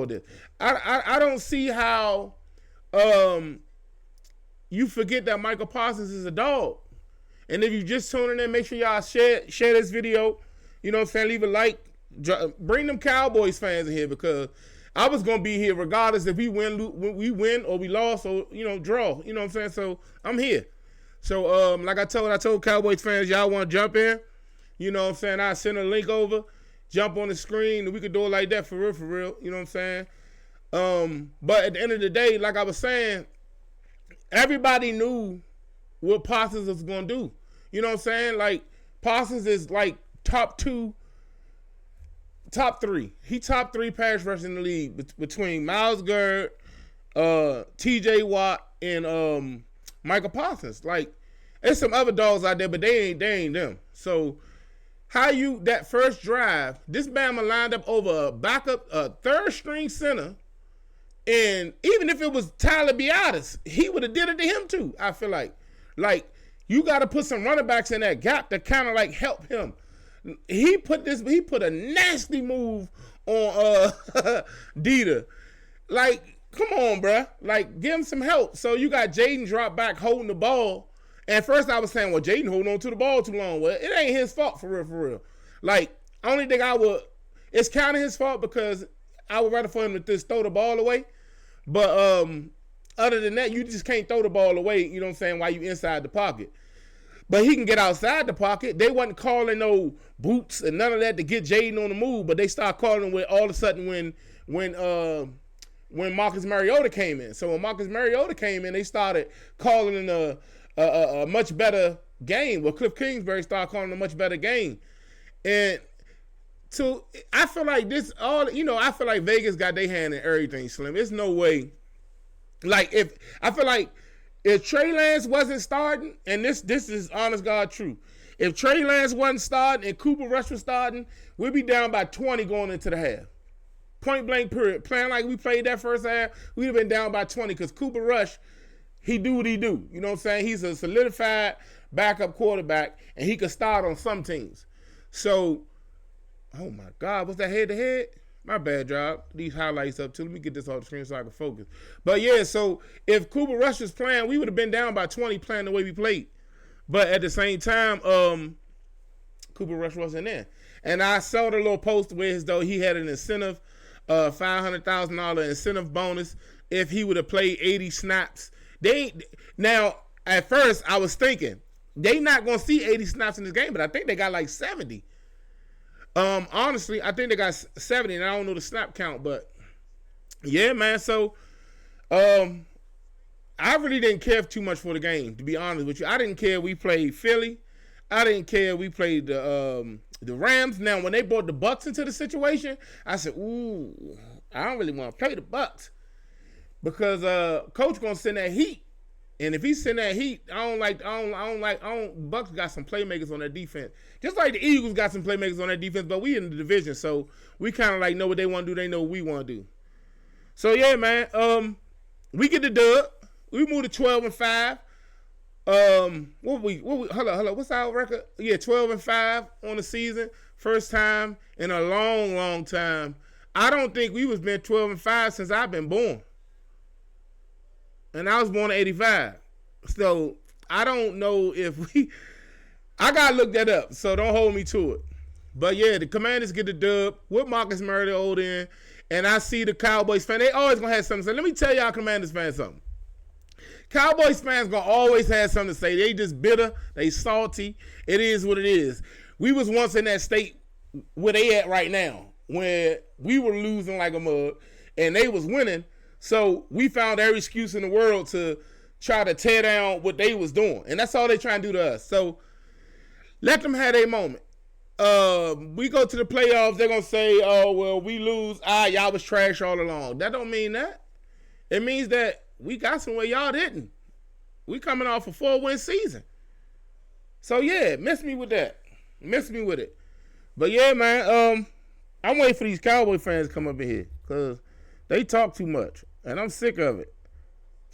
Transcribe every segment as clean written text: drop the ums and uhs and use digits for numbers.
this. I don't see how you forget that Michael Parsons is a dog. And if you just tuning in, make sure y'all share this video. You know what I'm saying? Leave a like. Bring them Cowboys fans in here because I was gonna be here regardless if we win or we lost or draw. You know what I'm saying? So I'm here. So like I told Cowboys fans, y'all want to jump in? You know what I'm saying? I send a link over, jump on the screen, and we could do it like that for real. You know what I'm saying? But at the end of the day, like I was saying, everybody knew what Parsons was gonna do. You know what I'm saying? Like Parsons is like top three. He top three pass rush in the league between Myles Garrett, T.J. Watt, and Michael Parsons. Like, there's some other dogs out there, but they ain't them. So, that first drive, this Bama lined up over a backup, third string center, and even if it was Tyler Biadasz, he would have did it to him too. I feel like you got to put some running backs in that gap to kind of like help him. He put a nasty move on Dieter. Like, come on, bruh. Like, give him some help. So you got Jaden drop back holding the ball. And first I was saying, well, Jaden holding on to the ball too long. Well, it ain't his fault for real. Like, only thing it's kind of his fault because I would rather for him to just throw the ball away. But other than that, you just can't throw the ball away, you know what I'm saying, while you inside the pocket. But he can get outside the pocket. They wasn't calling no boots and none of that to get Jaden on the move, but they start calling with all of a sudden when Marcus Mariota came in. So when Marcus Mariota came in, they started calling a much better game. Well, Cliff Kingsbury started calling a much better game. And so I feel like I feel like Vegas got their hand in everything, Slim. There's no way. Like, if Trey Lance wasn't starting, and this is honest God true, if Trey Lance wasn't starting and Cooper Rush was starting, we'd be down by 20 going into the half. Point blank period. Playing like we played that first half, we'd have been down by 20 because Cooper Rush, he do what he do. You know what I'm saying? He's a solidified backup quarterback, and he could start on some teams. So, oh my God, what's that head-to-head? My bad, job. These highlights up too. Let me get this off the screen so I can focus. But yeah, so if Cooper Rush was playing, we would have been down by 20 playing the way we played. But at the same time, Cooper Rush wasn't there. And I saw the little post where as though he had an incentive, $500,000 incentive bonus if he would have played 80 snaps. Now, at first, I was thinking, they not going to see 80 snaps in this game, but I think they got like 70. Honestly, I think they got 70, and I don't know the snap count, but yeah, man. So, I really didn't care too much for the game, to be honest with you. I didn't care we played Philly. I didn't care we played the Rams. Now, when they brought the Bucks into the situation, I said, ooh, I don't really want to play the Bucks because coach gonna send that heat. And if he send that heat, Bucks got some playmakers on their defense. Just like the Eagles got some playmakers on their defense, but we in the division, so we kind of like know what they want to do. They know what we want to do. So yeah, man. We get the dub. We move to 12-5. Hold on. What's our record? Yeah, 12-5 on the season. First time in a long time. I don't think we was been 12-5 since I've been born. And I was born in 85. So, I don't know if I got to look that up, so don't hold me to it. But, yeah, the Commanders get the dub with Marcus Mariota in, and I see the Cowboys fans. They always going to have something to say. Let me tell y'all Commanders fans something. Cowboys fans going to always have something to say. They just bitter. They salty. It is what it is. We was once in that state where they at right now, where we were losing like a mug, and they was winning. So we found every excuse in the world to try to tear down what they was doing. And that's all they trying to do to us. So let them have their moment. We go to the playoffs, they're going to say, oh, well, we lose. Y'all was trash all along. That don't mean that. It means that we got somewhere y'all didn't. We coming off a 4-win season. So, yeah, miss me with that. Miss me with it. But, yeah, man, I'm waiting for these Cowboy fans to come up in here because they talk too much. And I'm sick of it.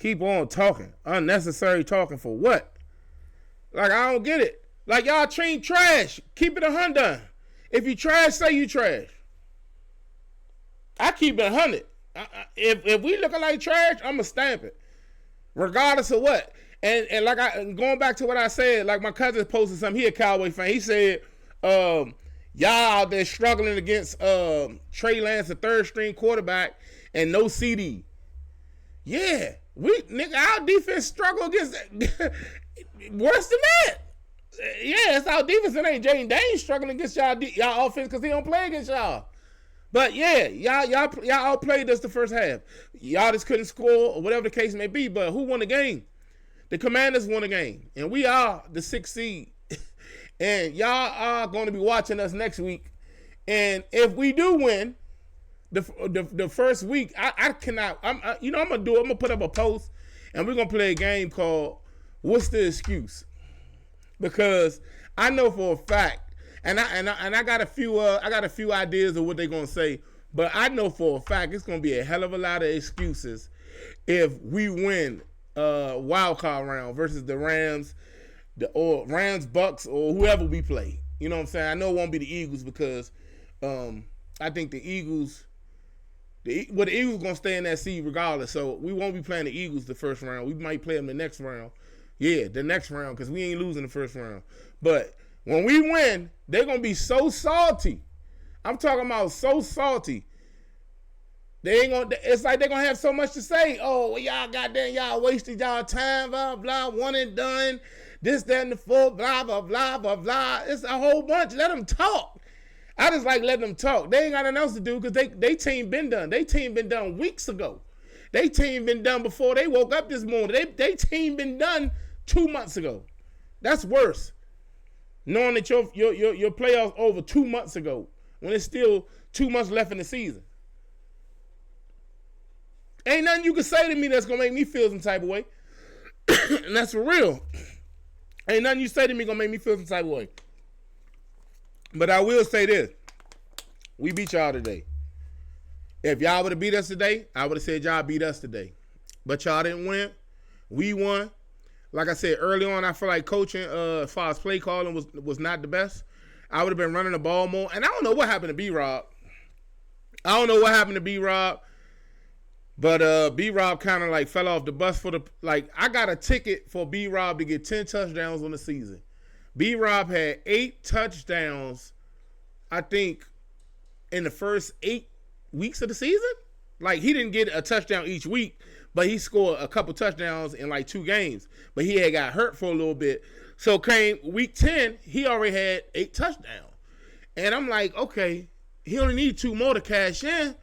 Keep on talking. Unnecessary talking for what? Like, I don't get it. Like, y'all treat trash. Keep it 100. If you trash, say you trash. I keep it 100. If we looking like trash, I'm going to stamp it. Regardless of what. And like going back to what I said, like my cousin posted something, he a Cowboy fan. He said, y'all out there struggling against Trey Lance, a third string quarterback, and no CD. Yeah. Our defense struggle against worse than that. Yeah, it's our defense. It ain't Jaden Dane struggling against y'all offense because he don't play against y'all. But yeah, y'all outplayed us the first half. Y'all just couldn't score or whatever the case may be. But who won the game? The Commanders won the game, and we are the 6th seed. And y'all are going to be watching us next week. And if we do win the first week, I cannot. I'm gonna put up a post, and we're gonna play a game called "What's the Excuse?" Because I know for a fact, and I got a few ideas of what they're gonna say, but I know for a fact it's gonna be a hell of a lot of excuses if we win wild card round versus the Rams, or Rams, Bucks, or whoever we play. You know what I'm saying? I know it won't be the Eagles because I think the Eagles gonna stay in that seed regardless. So we won't be playing the Eagles the first round. We might play them the next round. Yeah, the next round because we ain't losing the first round. But when we win, they're gonna be so salty. I'm talking about so salty. They ain't gonna. It's like they're gonna have so much to say. Oh, well, y'all wasted y'all time, blah blah, one and done. This, that, and the fourth, blah blah blah blah blah. It's a whole bunch. Let them talk. I just like letting them talk. They ain't got nothing else to do because they team been done. They team been done weeks ago. They team been done before they woke up this morning. They team been done 2 months ago. That's worse. Knowing that your playoffs over 2 months ago when it's still 2 months left in the season. Ain't nothing you can say to me that's going to make me feel some type of way. And that's for real. Ain't nothing you say to me going to make me feel some type of way. But I will say this. We beat y'all today. If y'all would have beat us today, I would have said y'all beat us today. But y'all didn't win. We won. Like I said early on, I feel like coaching as far as play calling was not the best. I would have been running the ball more. And I don't know what happened to B-Rob. But B-Rob kind of like fell off the bus I got a ticket for B-Rob to get 10 touchdowns on the season. B-Rob had 8 touchdowns, I think, in the first 8 weeks of the season. Like, he didn't get a touchdown each week, but he scored a couple touchdowns in like 2 games. But he had got hurt for a little bit. So came week 10, he already had 8 touchdowns. And I'm like, okay, he only need 2 more to cash in.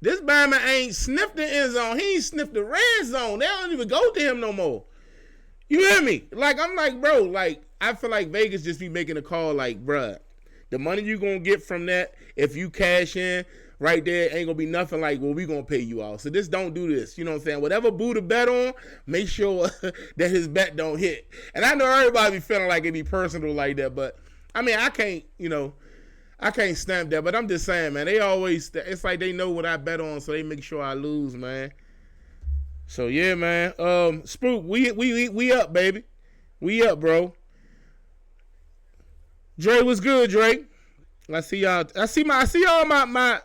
This Bama ain't sniffed the end zone. He ain't sniffed the red zone. They don't even go to him no more. You hear me? Like, I'm like, bro, like, I feel like Vegas just be making a call like, bruh, the money you going to get from that, if you cash in right there, ain't going to be nothing like, well, we going to pay you out. So just don't do this. You know what I'm saying? Whatever Buddha bet on, make sure that his bet don't hit. And I know everybody be feeling like it be personal like that, but, I mean, I can't stamp that, but I'm just saying, man, it's like they know what I bet on, so they make sure I lose, man. So, yeah, man. Spook, we up, baby. We up, bro. Dre, what's good, Dre? I see y'all. I see y'all, my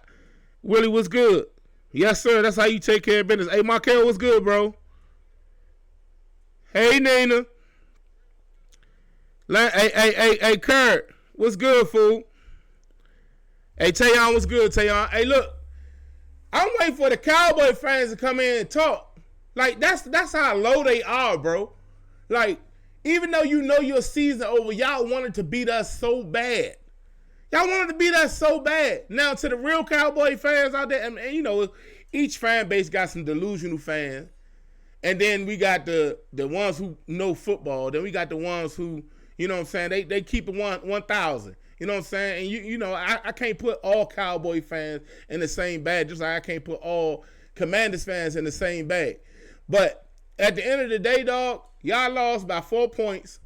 Willie, what's good? Yes, sir. That's how you take care of business. Hey, Markel, what's good, bro? Hey, Nina. Hey, Kurt, what's good, fool? Hey, Tayon, what's good, Tayon? Hey, look, I'm waiting for the Cowboy fans to come in and talk. Like, that's how low they are, bro. Like, even though you know your season over, y'all wanted to beat us so bad. Y'all wanted to beat us so bad. Now, to the real Cowboy fans out there, and you know, each fan base got some delusional fans. And then we got the ones who know football. Then we got the ones who, you know what I'm saying, they keep it 1,000. You know what I'm saying? And you know, I can't put all Cowboy fans in the same bag, just like I can't put all Commanders fans in the same bag. But at the end of the day, dog, y'all lost by 4 points.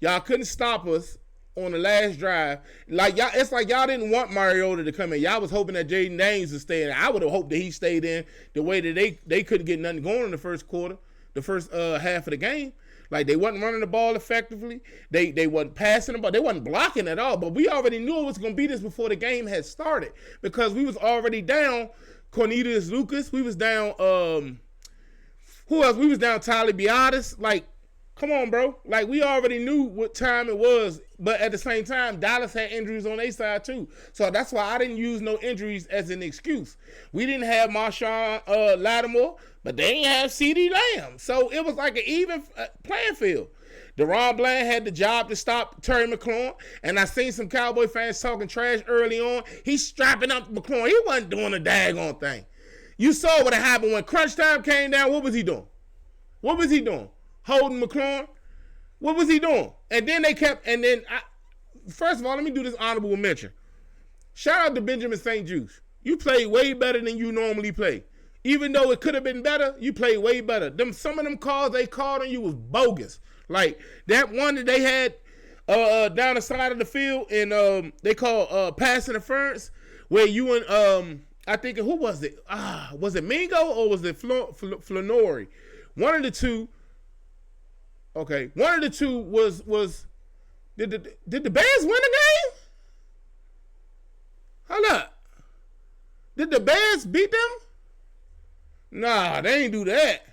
Y'all couldn't stop us on the last drive. Like, y'all, it's like y'all didn't want Mariota to come in. Y'all was hoping that Jaden Daniels would stay in. I would have hoped that he stayed in the way that they couldn't get nothing going in the first quarter, the first half of the game. Like, they wasn't running the ball effectively. They wasn't passing the ball. They wasn't blocking at all. But we already knew it was going to be this before the game had started because we was already down Cornelius Lucas. We was down, who else? We was down Tyler Biotis. Like, come on, bro. Like, we already knew what time it was. But at the same time, Dallas had injuries on their side, too. So that's why I didn't use no injuries as an excuse. We didn't have Marshawn Lattimore, but they didn't have CeeDee Lamb. So it was like an even playing field. DeRon Bland had the job to stop Terry McLaurin. And I seen some Cowboy fans talking trash early on. He's strapping up McLaurin. He wasn't doing a daggone thing. You saw what happened when crunch time came down. What was he doing? What was he doing? Holding McLaurin? What was he doing? And then they kept, first of all, let me do this honorable mention. Shout out to Benjamin St. Juste. You played way better than you normally play. Even though it could have been better, you played way better. Some of them calls they called on you was bogus. Like that one that they had down the side of the field and they called pass interference where you and I think who was it? Was it Mingo or was it Flannery? One of the two. Okay, one of the two was did the Bears win the game? Hold up. Did the Bears beat them? Nah, they ain't do that.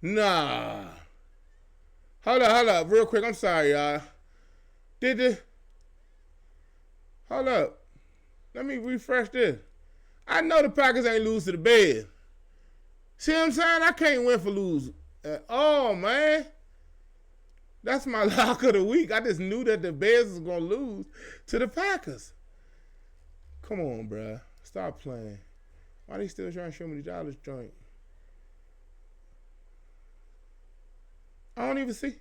Nah. Hold up, real quick. I'm sorry, y'all. Hold up. Let me refresh this. I know the Packers ain't lose to the Bears. See what I'm saying? I can't win for lose. Oh, man. That's my lock of the week. I just knew that the Bears was going to lose to the Packers. Come on, bruh. Stop playing. Why they still trying to show me the Dallas joint? I don't even see.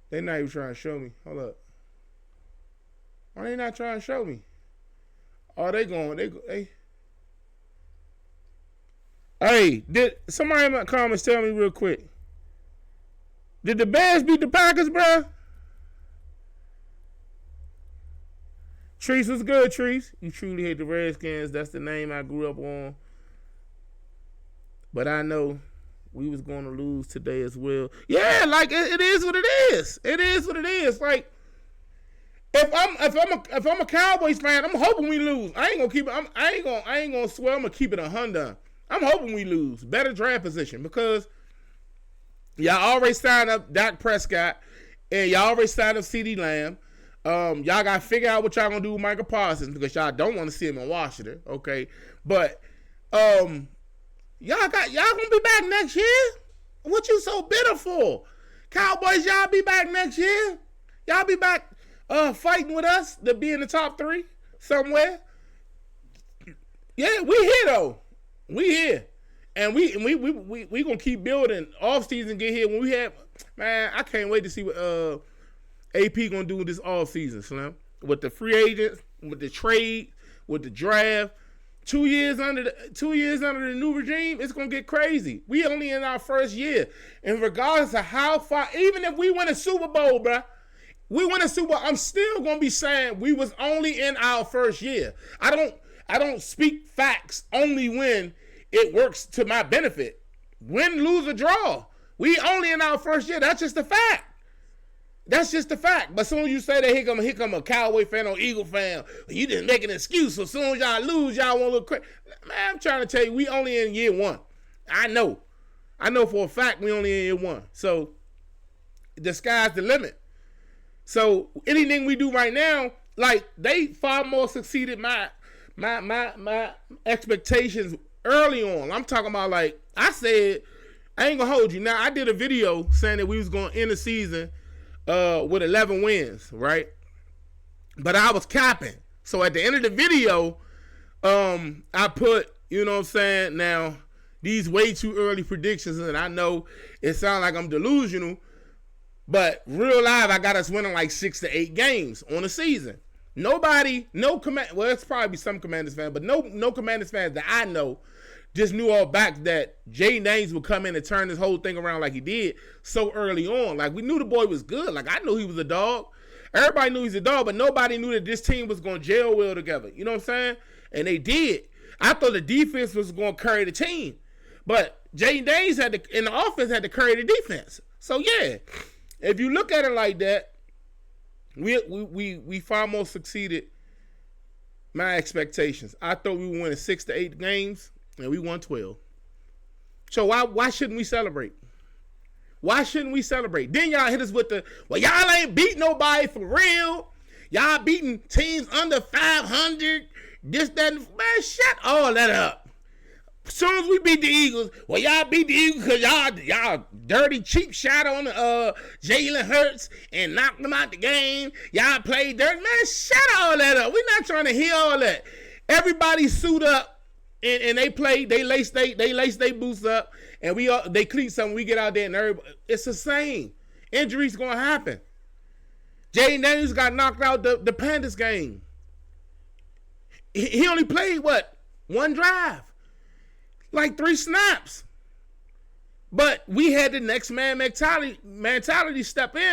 They not even trying to show me. Hold up. Why they not trying to show me? Oh, Hey, did somebody in my comments tell me real quick? Did the Bears beat the Packers, bro? Treese was good, Treese. You truly hate the Redskins. That's the name I grew up on. But I know we was going to lose today as well. Yeah, like it is what it is. It is what it is. Like if I'm a Cowboys fan, I'm hoping we lose. I ain't gonna keep it. I ain't gonna swear. I'm gonna keep it 100. I'm hoping we lose. Better draft position because y'all already signed up Dak Prescott and y'all already signed up CeeDee Lamb. Y'all got to figure out what y'all gonna do with Michael Parsons because y'all don't want to see him in Washington. Okay, but y'all gonna be back next year. What you so bitter for? Cowboys, y'all be back next year. Y'all be back fighting with us to be in the top 3 somewhere. Yeah, we here though. We here. And we gonna keep building. Off season get here when we have, man, I can't wait to see what AP gonna do this off season, Slim. With the free agents, with the trade, with the draft. 2 years under the new regime, it's gonna get crazy. We only in our first year. And regardless of how far, even if we win a Super Bowl, bruh, we win a Super Bowl, I'm still gonna be saying we was only in our first year. I don't speak facts only when it works to my benefit. Win, lose, or draw. We only in our first year. That's just a fact. That's just a fact. But as soon as you say that, here come a Cowboy fan or Eagle fan, you just make an excuse. So as soon as y'all lose, y'all want to look crazy. Man, I'm trying to tell you, we only in year 1. I know for a fact we only in year 1. So the sky's the limit. So anything we do right now, like they far more succeeded my expectations early on. I'm talking about like I said, I ain't gonna hold you. Now I did a video saying that we was gonna end the season with 11 wins, right? But I was capping. So at the end of the video, I put, you know what I'm saying? Now, these way too early predictions, and I know it sounds like I'm delusional, but real life, I got us winning like 6 to 8 games on the season. It's probably some Commanders fans, but no Commanders fans that I know just knew all back that Jay Names would come in and turn this whole thing around like he did so early on. Like, we knew the boy was good. Like, I knew he was a dog. Everybody knew he's a dog, but nobody knew that this team was going to gel well together. You know what I'm saying? And they did. I thought the defense was going to carry the team. But Jaden Daniels in the offense had to carry the defense. So yeah, if you look at it like that, we far more succeeded my expectations. I thought we were winning 6 to 8 games, and we won 12. So why shouldn't we celebrate? Why shouldn't we celebrate? Then y'all hit us with y'all ain't beat nobody for real. Y'all beating teams under 500. This, that, man, shut all that up. As soon as we beat the Eagles, y'all beat the Eagles because y'all dirty, cheap shot on Jalen Hurts and knocked them out the game. Y'all played dirt. Man, shut all that up. We're not trying to hear all that. Everybody suit up and they play. They lace they boots up, and they cleat something. We get out there and everybody, it's the same. Injuries gonna happen. Jaden Daniels got knocked out the Panthers game. He only played one drive. Like 3 snaps. But we had the next man mentality step up,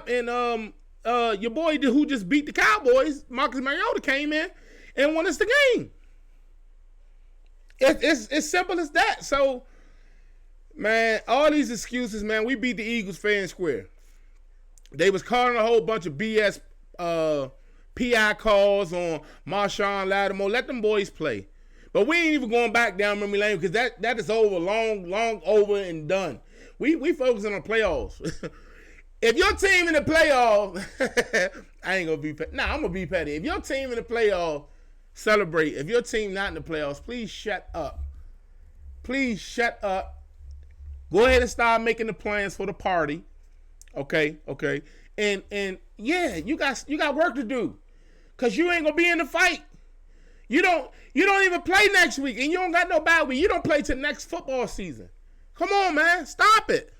and your boy who just beat the Cowboys, Marcus Mariota, came in and won us the game. It's simple as that. So, man, all these excuses, man, we beat the Eagles fair and square. They was calling a whole bunch of BS PI calls on Marshawn Lattimore. Let them boys play. But we ain't even going back down memory lane because that is over, long over and done. We focusing on playoffs. If your team in the playoffs, I ain't gonna be petty. Nah, I'm gonna be petty. If your team in the playoffs, celebrate. If your team not in the playoffs, please shut up. Please shut up. Go ahead and start making the plans for the party. Okay. And yeah, you got work to do. Cause you ain't gonna be in the fight. You don't even play next week, and you don't got no bye week. You don't play till next football season. Come on, man. Stop it.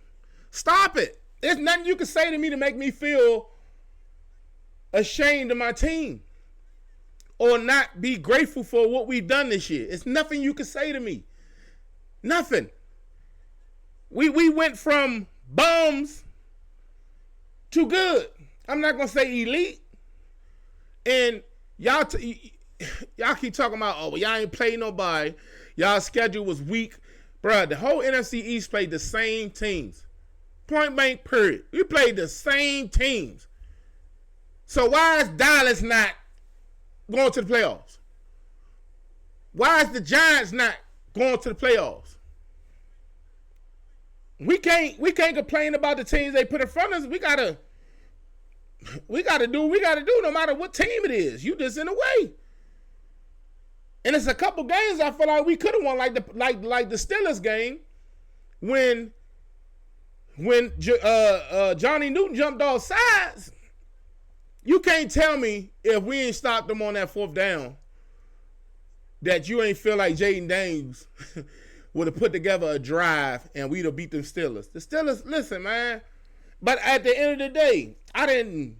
There's nothing you can say to me to make me feel ashamed of my team or not be grateful for what we've done this year. It's nothing you can say to me. Nothing. We went from bums to good. I'm not going to say elite. And y'all keep talking about, y'all ain't played nobody. Y'all schedule was weak. Bruh, the whole NFC East played the same teams. Point blank, period. We played the same teams. So why is Dallas not going to the playoffs? Why is the Giants not going to the playoffs? We can't complain about the teams they put in front of us. We gotta do what we gotta do no matter what team it is. You just in the way. And it's a couple games I feel like we could have won, like the Steelers game when Johnny Newton jumped off sides. You can't tell me if we ain't stopped them on that 4th down that you ain't feel like Jaden Daniels would have put together a drive and we'd have beat them Steelers. The Steelers, listen, man. But at the end of the day, I didn't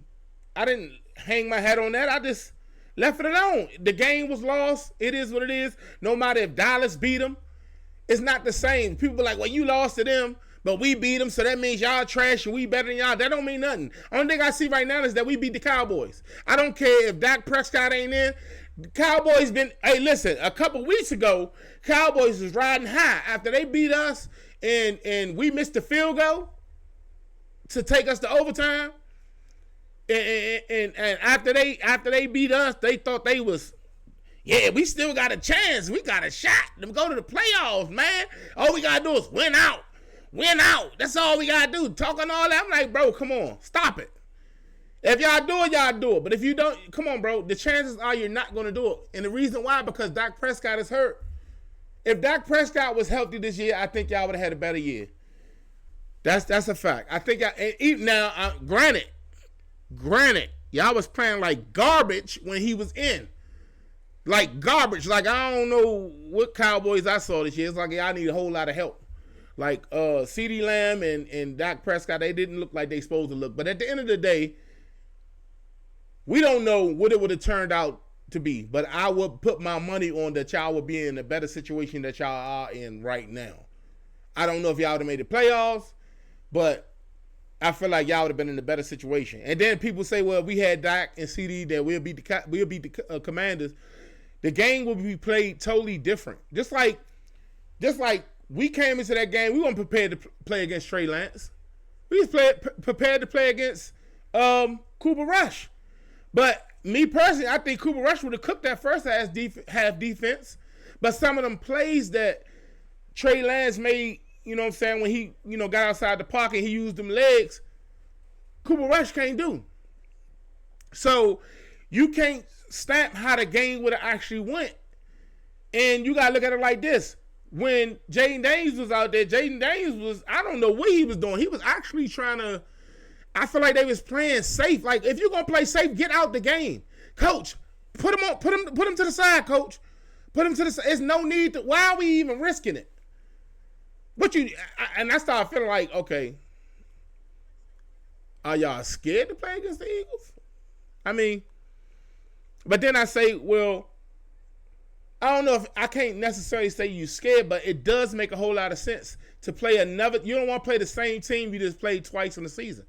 hang my hat on that. I just left it alone. The game was lost. It is what it is. No matter if Dallas beat them, it's not the same. People be like, well, you lost to them, but we beat them, so that means y'all trash and we better than y'all. That don't mean nothing. Only thing I see right now is that we beat the Cowboys. I don't care if Dak Prescott ain't in. The Cowboys hey, listen, a couple weeks ago, Cowboys was riding high after they beat us and we missed the field goal to take us to overtime. And after they beat us, they thought they was, yeah, we still got a chance. We got a shot to go to the playoffs, man. All we got to do is win out. Win out. That's all we got to do. Talking all that. I'm like, bro, come on. Stop it. If y'all do it, y'all do it. But if you don't, come on, bro. The chances are you're not going to do it. And the reason why, because Dak Prescott is hurt. If Dak Prescott was healthy this year, I think y'all would have had a better year. That's a fact. I think granted, y'all was playing like garbage when he was in. Like garbage. Like, I don't know what Cowboys I saw this year. It's like y'all need a whole lot of help. Like CeeDee Lamb and Dak Prescott, they didn't look like they supposed to look. But at the end of the day, we don't know what it would have turned out to be. But I would put my money on that y'all would be in a better situation that y'all are in right now. I don't know if y'all would have made the playoffs, but I feel like y'all would have been in a better situation. And then people say, well, we had Dak and CD, that we'll beat the Commanders. The game will be played totally different. Just like Just like we came into that game, we weren't prepared to play against Trey Lance. We was prepared to play against Cooper Rush. But me personally, I think Cooper Rush would have cooked that first half defense. But some of them plays that Trey Lance made, you know what I'm saying, when he, got outside the pocket, he used them legs, Cooper Rush can't do. So you can't stamp how the game would have actually went. And you got to look at it like this. When Jaden Daniels was out there, Jaden Daniels was, I don't know what he was doing. He was actually trying to, I feel like they was playing safe. Like, if you're going to play safe, get out the game. Coach, put him to the side, coach. Put him to the side. There's no need to, why are we even risking it? And I started feeling like, okay, are y'all scared to play against the Eagles? I mean, but then I say, well, I don't know if I can't necessarily say you scared, but it does make a whole lot of sense to play another. You don't want to play the same team you just played twice in the season.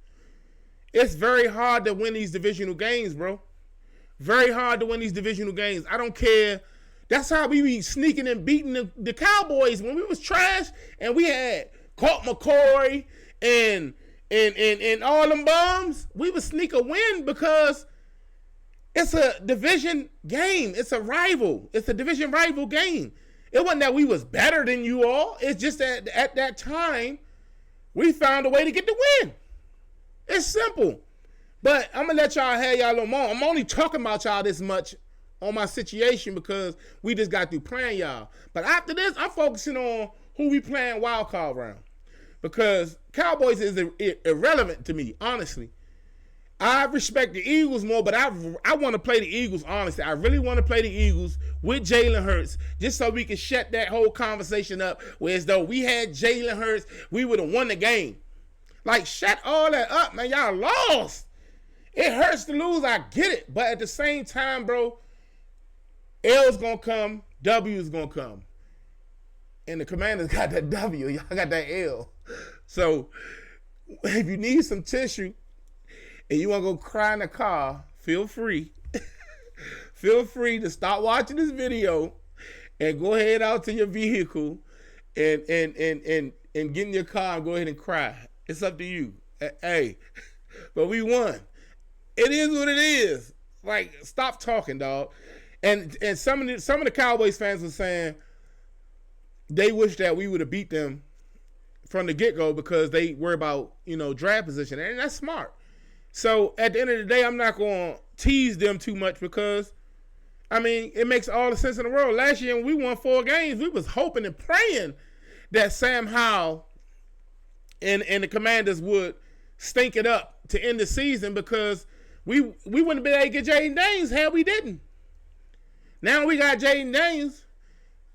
It's very hard to win these divisional games, bro. Very hard to win these divisional games. I don't care. That's how we be sneaking and beating the Cowboys when we was trash and we had Colt McCoy and all them bums. We would sneak a win because it's a division game. It's a rival. It's a division rival game. It wasn't that we was better than you all. It's just that at that time, we found a way to get the win. It's simple. But I'm going to let y'all have y'all a little more. I'm only talking about y'all this much on my situation because we just got through playing y'all. But after this, I'm focusing on who we playing wild card round. Because Cowboys is irrelevant to me, honestly. I respect the Eagles more, but I want to play the Eagles, honestly. I really want to play the Eagles with Jalen Hurts just so we can shut that whole conversation up where as though we had Jalen Hurts, we would have won the game. Like, shut all that up, man. Y'all lost. It hurts to lose. I get it. But at the same time, bro, L's going to come. W's going to come. And the Commanders got that W. Y'all got that L. So if you need some tissue and you want to go cry in the car, feel free. Feel free to stop watching this video and go ahead out to your vehicle and get in your car and go ahead and cry. It's up to you. Hey, but we won. It is what it is. Like, stop talking, dog. And some of the Cowboys fans were saying they wish that we would have beat them from the get-go because they worry about, draft position. And that's smart. So at the end of the day, I'm not going to tease them too much because, it makes all the sense in the world. Last year when we won 4 games, we was hoping and praying that Sam Howell and the Commanders would stink it up to end the season because we wouldn't have been able to get Jaden Daniels had we didn't. Now we got Jaden Daniels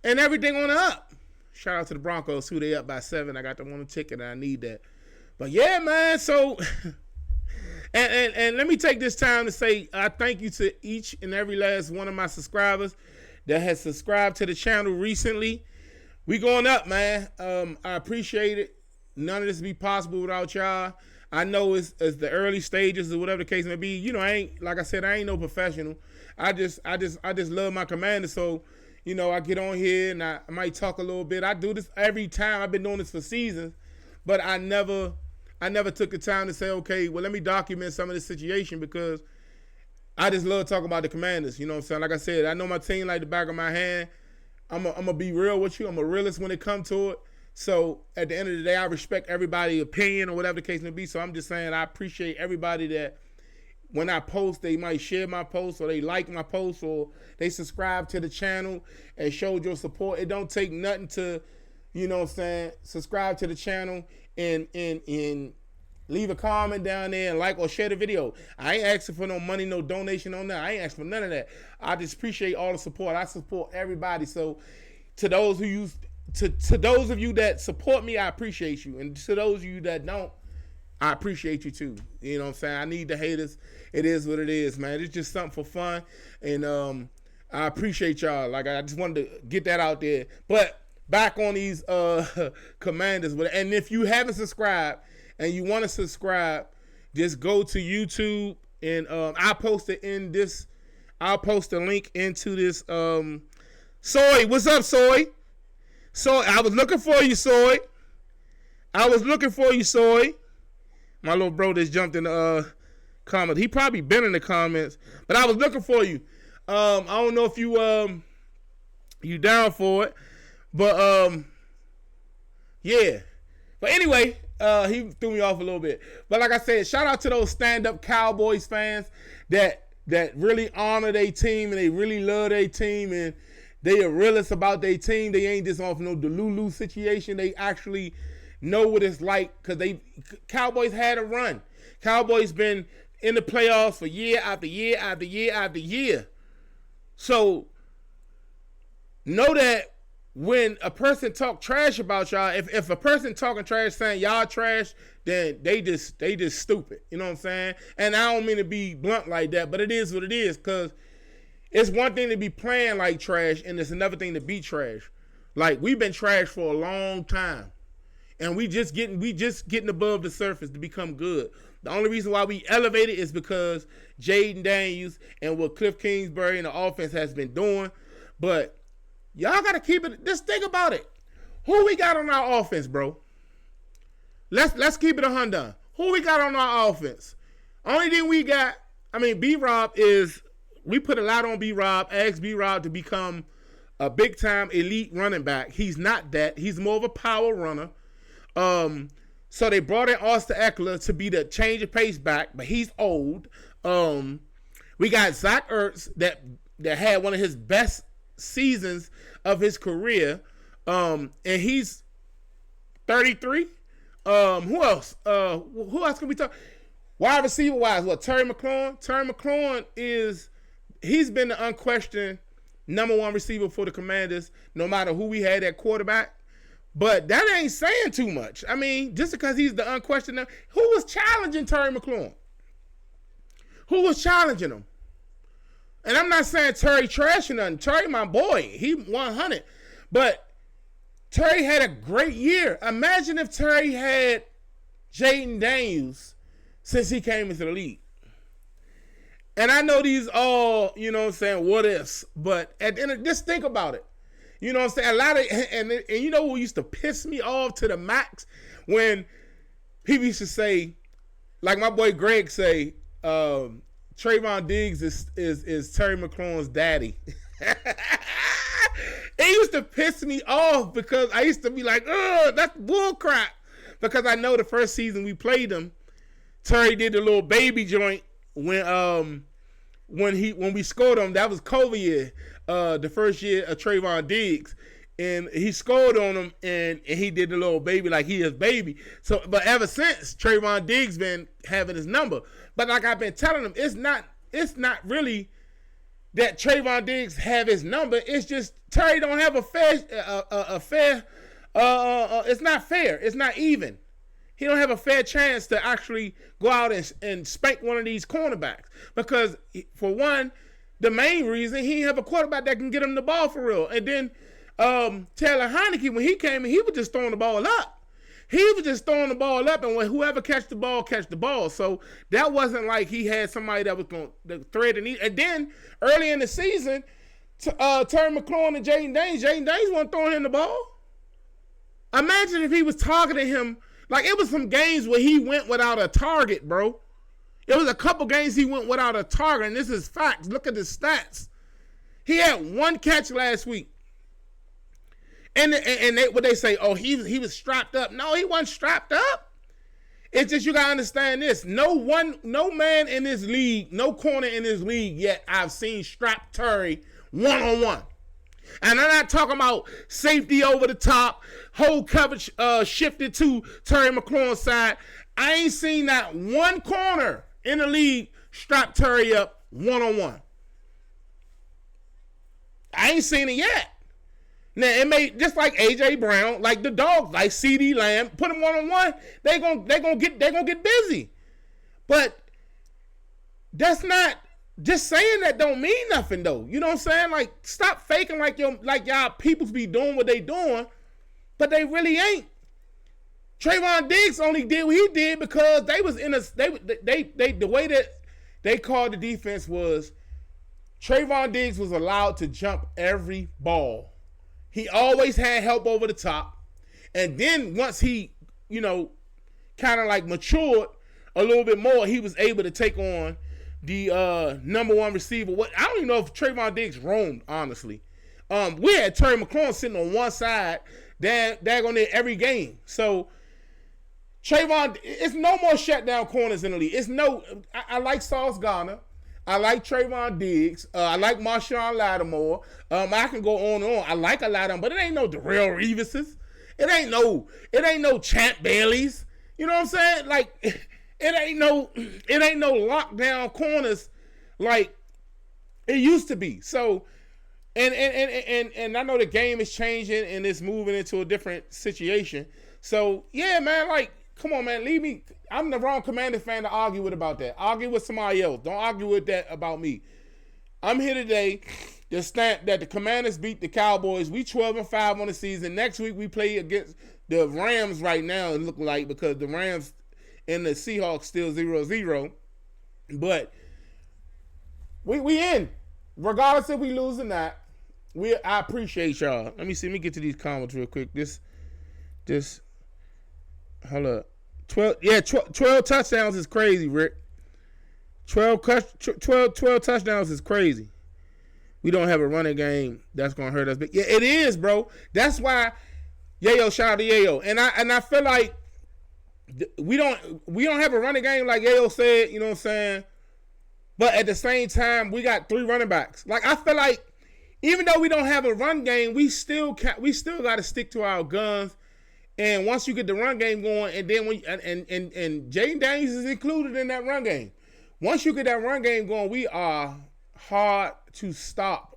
and everything on the up. Shout out to the Broncos who they up by 7. I got them on the ticket and I need that. But yeah, man, so and let me take this time to say thank you to each and every last one of my subscribers that has subscribed to the channel recently. We going up, man. I appreciate it. None of this would be possible without y'all. I know it's the early stages or whatever the case may be. I ain't, like I said, I ain't no professional. I just love my Commander. So, I get on here and I might talk a little bit. I do this every time. I've been doing this for seasons, but I never took the time to say, okay, well, let me document some of this situation because I just love talking about the Commanders. You know what I'm saying? Like I said, I know my team like the back of my hand. I'm going to be real with you. I'm a realist when it comes to it. So at the end of the day, I respect everybody's opinion or whatever the case may be. So I'm just saying I appreciate everybody that when I post, they might share my post or they like my post or they subscribe to the channel and showed your support. It don't take nothing to, subscribe to the channel and leave a comment down there and like or share the video. I ain't asking for no money, no donation on that. I ain't asking for none of that. I just appreciate all the support. I support everybody. So to those who use to those of you that support me, I appreciate you. And to those of you that don't, I appreciate you too. You know what I'm saying? I need the haters. It is what it is, man. It's just something for fun. And I appreciate y'all. Like, I just wanted to get that out there. But back on these Commanders. And if you haven't subscribed and you want to subscribe, just go to YouTube and I'll post a link into this. Soy, what's up, Soy? So I was looking for you, Soy. I was looking for you, Soy. My little bro just jumped in the comments. He probably been in the comments, but I was looking for you. I don't know if you down for it, but yeah. But anyway, he threw me off a little bit. But like I said, shout out to those stand-up Cowboys fans that really honor their team and they really love their team and they are realists about their team. They ain't just off no Delulu situation. They actually know what it's like because Cowboys had a run. Cowboys been in the playoffs for year after year after year after year. So know that when a person talk trash about y'all, if a person talking trash saying y'all trash, then they just stupid. You know what I'm saying? And I don't mean to be blunt like that, but it is what it is, because it's one thing to be playing like trash and it's another thing to be trash. Like, we've been trash for a long time. And we just getting above the surface to become good. The only reason why we elevated is because Jaden Daniels and what Cliff Kingsbury and the offense has been doing. But y'all got to keep it. Just think about it. Who we got on our offense, bro? Let's keep it 100. Who we got on our offense? Only thing we got, B-Rob is, we put a lot on B-Rob, asked B-Rob to become a big-time elite running back. He's not that. He's more of a power runner. So they brought in Austin Eckler to be the change of pace back, but he's old. We got Zach Ertz that had one of his best seasons of his career. And he's 33. Who else? Who else can we talk? Wide receiver wise, what? Terry McLaurin? Terry McLaurin he's been the unquestioned number one receiver for the Commanders, no matter who we had at quarterback. But that ain't saying too much. Just because he's the unquestioned, who was challenging Terry McLaurin? Who was challenging him? And I'm not saying Terry trashing nothing. Terry, my boy, he 100. But Terry had a great year. Imagine if Terry had Jaden Daniels since he came into the league. And I know these all, what ifs. But at the end of, just think about it. You know what I'm saying? A lot of, and you know what used to piss me off to the max? When people used to say, like my boy Greg say, Trayvon Diggs is Terry McLaurin's daddy. It used to piss me off because I used to be like, that's bull crap. Because I know the first season we played him, Terry did the little baby joint when we scored him. That was COVID year. The first year of Trayvon Diggs, and he scored on him, and he did the little baby like he is baby. So, but ever since, Trayvon Diggs been having his number. But like I've been telling him, it's not really that Trayvon Diggs have his number. It's just Terry don't have a fair. It's not fair. It's not even. He don't have a fair chance to actually go out and spank one of these cornerbacks, because for one, the main reason, he didn't have a quarterback that can get him the ball for real. And then Taylor Heineke, when he came in, he was just throwing the ball up. He was just throwing the ball up, and when whoever catch the ball. So that wasn't like he had somebody that was going to thread the needle. And then early in the season, Terry McLaurin and Jaden Daniels wasn't throwing him the ball. Imagine if he was targeting him. Like, it was some games where he went without a target, bro. It was a couple games he went without a target, and this is facts. Look at his stats. He had one catch last week. And what they say, he was strapped up. No, he wasn't strapped up. It's just, you got to understand this. No man in this league, no corner in this league yet I've seen strap Terry one-on-one. And I'm not talking about safety over the top, whole coverage shifted to Terry McLaurin's side. I ain't seen that one corner in the league strap Terry up one-on-one. I ain't seen it yet. Now, it may, just like A.J. Brown, like the dogs, like C.D. Lamb, put them one-on-one, they gonna get busy. But that's not, just saying that don't mean nothing, though. You know what I'm saying? Like, stop faking like y'all peoples be doing what they doing, but they really ain't. Trayvon Diggs only did what he did because they was in a, the way that they called the defense was Trayvon Diggs was allowed to jump every ball. He always had help over the top. And then once he, kind of like matured a little bit more, he was able to take on the number one receiver. I don't even know if Trayvon Diggs roamed, honestly. We had Terry McLaurin sitting on one side, daggone it every game. So Trayvon, it's no more shutdown corners in the league. I like Sauce Gardner. I like Trayvon Diggs. I like Marshawn Lattimore. I can go on and on. I like a lot of them, but it ain't no Darrell Reeveses. It ain't no Champ Baileys. You know what I'm saying? Like, it ain't no lockdown corners like it used to be. So, and I know the game is changing and it's moving into a different situation. So yeah, man, like, come on, man, leave me. I'm the wrong Commanders fan to argue with about that. Argue with somebody else. Don't argue with that about me. I'm here today to stamp that the Commanders beat the Cowboys. We 12-5 on the season. Next week we play against the Rams right now, it look like, because the Rams and the Seahawks still 0-0. But we in. Regardless if we lose or not, I appreciate y'all. Let me get to these comments real quick. This hold up. 12 touchdowns is crazy, Rick. 12 touchdowns is crazy. We don't have a running game that's gonna hurt us. But yeah, it is, bro. That's why Yayo, shout out to Yayo. And I feel like we don't have a running game like Yayo said, you know what I'm saying? But at the same time, we got 3 running backs. Like, I feel like even though we don't have a run game, we still got to stick to our guns. And once you get the run game going, and then and Jaden Daniels is included in that run game. Once you get that run game going, we are hard to stop.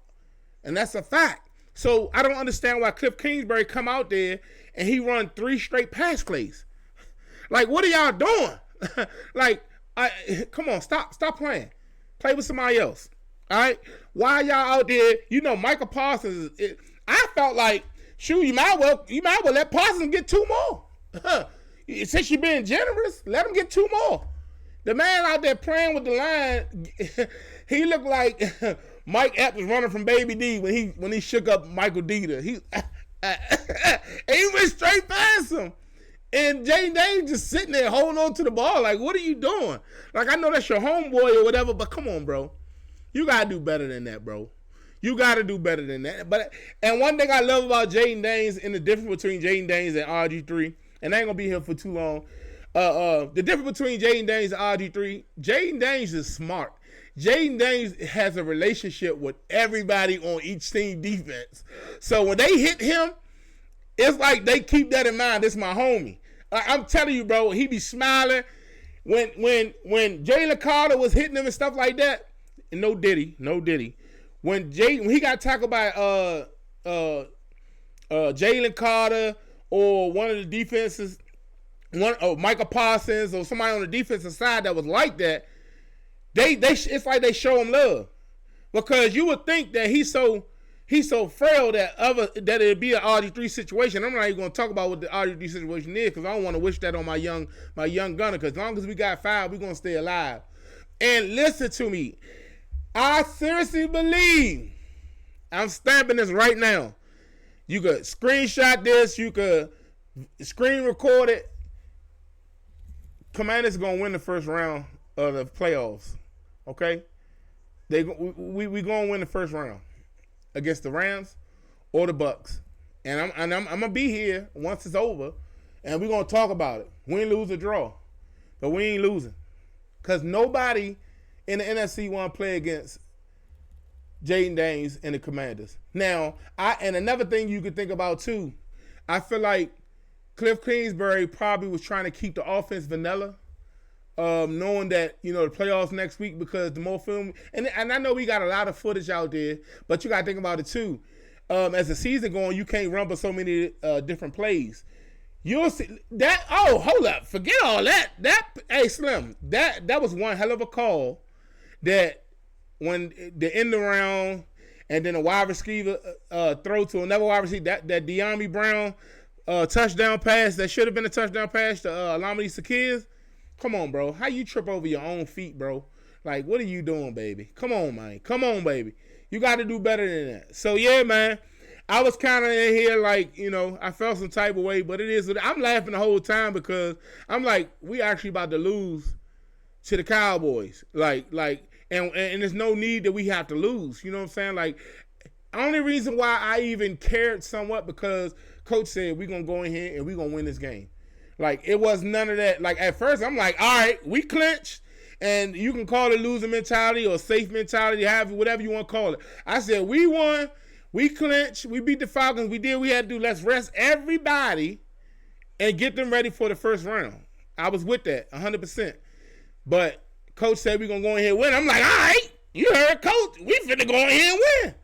And that's a fact. So I don't understand why Cliff Kingsbury come out there and he run 3 straight pass plays. Like, what are y'all doing? Like, come on, stop playing. Play with somebody else. All right? Why y'all out there? Michael Parsons, I felt like, shoot, you might well let Parsons get 2 more. Since you're being generous, let him get 2 more. The man out there playing with the line, he looked like Mike Epps was running from Baby D when he shook up Michael Dieter. He went straight past him. And Jaden Daniels just sitting there holding on to the ball. Like, what are you doing? Like, I know that's your homeboy or whatever, but come on, bro. You got to do better than that, bro. You got to do better than that. And one thing I love about Jaden Daniels and the difference between Jaden Daniels and RG3, and I ain't going to be here for too long, the difference between Jaden Daniels and RG3, Jaden Daniels is smart. Jaden Daniels has a relationship with everybody on each team defense. So when they hit him, it's like they keep that in mind. This is my homie. I'm telling you, bro, he be smiling. When Jalen Carter was hitting him and stuff like that, and no diddy. When he got tackled by Jalen Carter or one of the defenses, Michael Parsons or somebody on the defensive side that was like that, it's like they show him love, because you would think that he's so frail that it'd be an RG3 situation. I'm not even going to talk about what the RG3 situation is, because I don't want to wish that on my young gunner. Because as long as we got 5, we're going to stay alive. And listen to me, I seriously believe, I'm stamping this right now. You could screenshot this, you could screen record it. Commanders going to win the first round of the playoffs. Okay, we going to win the first round against the Rams or the Bucks, and I'm gonna be here once it's over, and we're gonna talk about it. Win, lose, or draw, but we ain't losing, cause nobody in the NFC want to play against Jaden Daniels and the Commanders. Now, and another thing you could think about too, I feel like Cliff Kingsbury probably was trying to keep the offense vanilla, knowing that, the playoffs next week, because the more film, and I know we got a lot of footage out there, but you got to think about it too. As the season going, you can't run but so many different plays. You'll see that. Oh, hold up, forget all that. Hey, Slim, that was one hell of a call. That when the end around and then a wide receiver throw to another wide receiver, that De'Ami Brown touchdown pass that should have been a touchdown pass to Lamedy Sakirs. Come on, bro. How you trip over your own feet, bro? Like, what are you doing, baby? Come on, man. Come on, baby. You got to do better than that. So, yeah, man. I was kind of in here like, I felt some type of way, but it is. I'm laughing the whole time because I'm like, we actually about to lose to the Cowboys. And there's no need that we have to lose. You know what I'm saying? Like, only reason why I even cared somewhat because Coach said we're gonna go in here and we're gonna win this game. Like, it was none of that. Like, at first I'm like, all right, we clinched. And you can call it loser mentality or safe mentality, whatever you want to call it. I said, we won, we clinched, we beat the Falcons, we did what we had to do. Let's rest everybody and get them ready for the first round. I was with that, 100%. But Coach said we're going to go in here and win. I'm like, all right, you heard Coach. We finna go in here and win.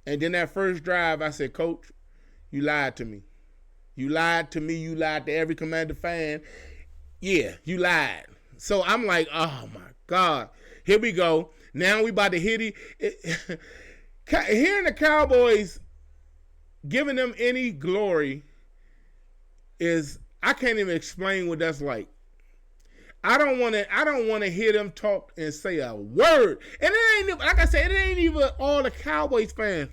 And then that first drive, I said, Coach, you lied to me. You lied to me. You lied to every Commander fan. Yeah, you lied. So I'm like, oh my God, here we go. Now we about to hit it. Hearing the Cowboys giving them any glory is, I can't even explain what that's like. I don't want to hear them talk and say a word. And it ain't, like I said, it ain't even all the Cowboys fans,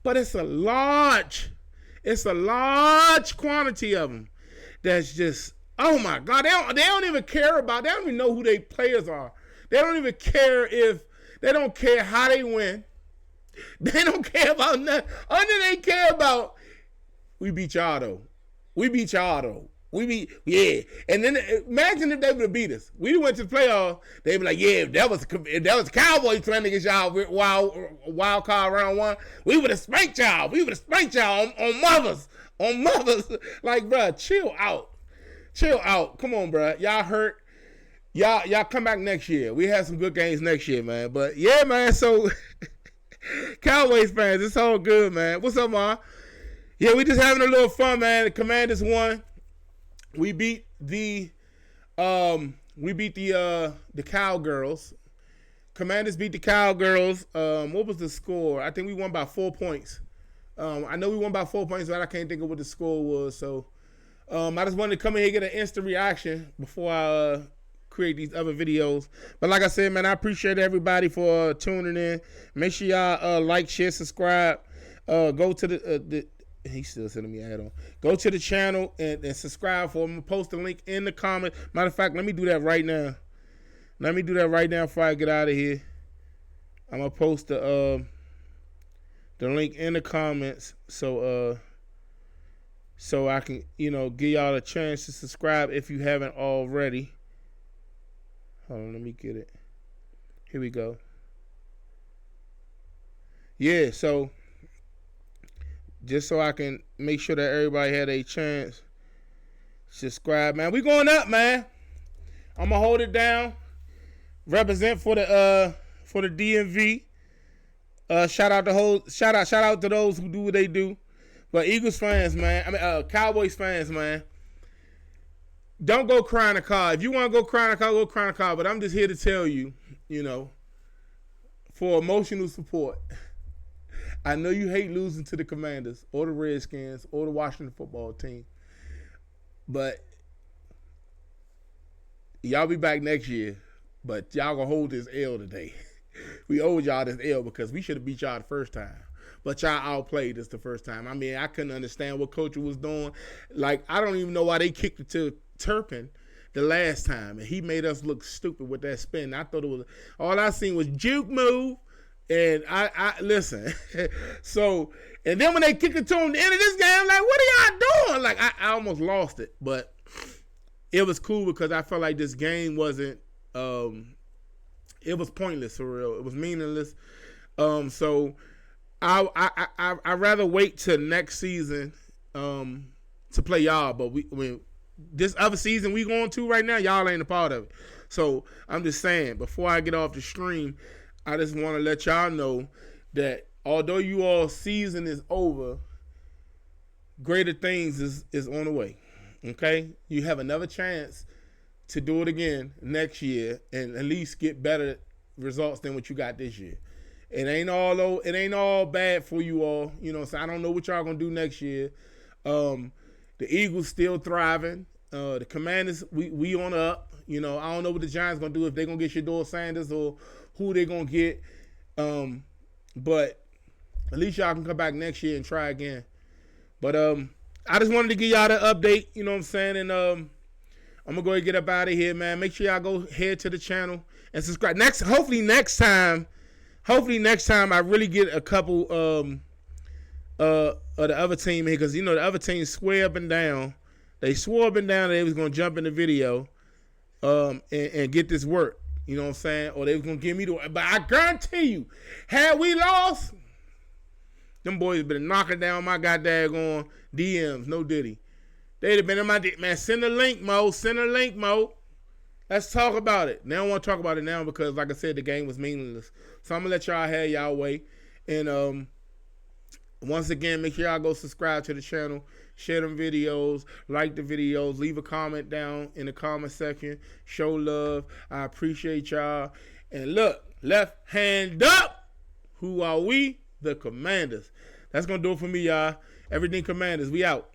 but it's a large quantity of them that's just, oh my God, they don't even care about, they don't even know who their players are. They don't even care they don't care how they win. They don't care about nothing. Only they care about, we beat y'all though. Yeah. And then imagine if they would have beat us. We went to the playoffs, they'd be like, yeah, if that was Cowboys playing against y'all wild card round one, we would have spanked y'all. On mothers. Like, bro, chill out. Come on, bro. Y'all hurt. Y'all come back next year. We have some good games next year, man. But yeah, man. So Cowboys fans, it's all good, man. What's up, Ma? Yeah, we just having a little fun, man. The Commanders won. We beat the Cowgirls. Commanders beat the Cowgirls. What was the score? I think we won by 4 points. I know we won by 4 points, but I can't think of what the score was. So I just wanted to come in here and get an instant reaction before I create these other videos. But like I said, man, I appreciate everybody for tuning in. Make sure y'all like, share, subscribe. Go to the he's still sending me an ad on. Go to the channel and subscribe for him. I'm gonna post the link in the comment. Matter of fact, let me do that right now. Before I get out of here. I'm gonna post the link in the comments so I can, give y'all a chance to subscribe if you haven't already. Hold on, let me get it. Here we go. Yeah, so just so I can make sure that everybody had a chance, subscribe, man. We going up, man. I'm gonna hold it down. Represent for the DMV. Shout out to those who do what they do. But Eagles fans, man. Cowboys fans, man. Don't go cry in the car. If you want to go cry in the car, go cry in the car. But I'm just here to tell you, for emotional support. I know you hate losing to the Commanders or the Redskins or the Washington football team. But y'all be back next year. But y'all gonna hold this L today. We owed y'all this L because we should have beat y'all the first time. But y'all outplayed us the first time. I mean, I couldn't understand what Coach was doing. Like, I don't even know why they kicked it to Turpin the last time. And he made us look stupid with that spin. I thought it was, all I seen was juke move. And I listen. So, and then when they kicked it to him at the end of this game, I'm like, what are y'all doing? Like, I almost lost it. But it was cool because I felt like this game wasn't, it was pointless for real. It was meaningless. So I rather wait till next season to play y'all. But this other season we going to right now, y'all ain't a part of it. So I'm just saying, before I get off the stream, I just want to let y'all know that although you all season is over, greater things is on the way. Okay? You have another chance to do it again next year and at least get better results than what you got this year. It ain't all bad for you all. So I don't know what y'all gonna do next year. The Eagles still thriving. The Commanders, we on up. I don't know what the Giants gonna do, if they gonna get Shedeur Sanders or who they gonna get. But At least y'all can come back next year and try again. But I just wanted to give y'all the update, you know what I'm saying? And I'm gonna go and get up out of here, man. Make sure y'all go head to the channel and subscribe. Hopefully next time I really get a couple of the other team here, because the other team swear up and down. They swore up and down that they was gonna jump in the video and get this work. You know what I'm saying? Or they was gonna give me the. But I guarantee you, had we lost, them boys been knocking down my goddamn DMs. No Diddy. They'd have been in my man. Send a link, Mo. Send a link, Mo. Let's talk about it. They don't want to talk about it now because, like I said, the game was meaningless. So I'm gonna let y'all have y'all way. And once again, make sure y'all go subscribe to the channel, share them videos, like the videos, leave a comment down in the comment section, show love. I appreciate y'all. And look, left hand up. Who are we? The Commanders. That's gonna do it for me, y'all. Everything Commanders. We out.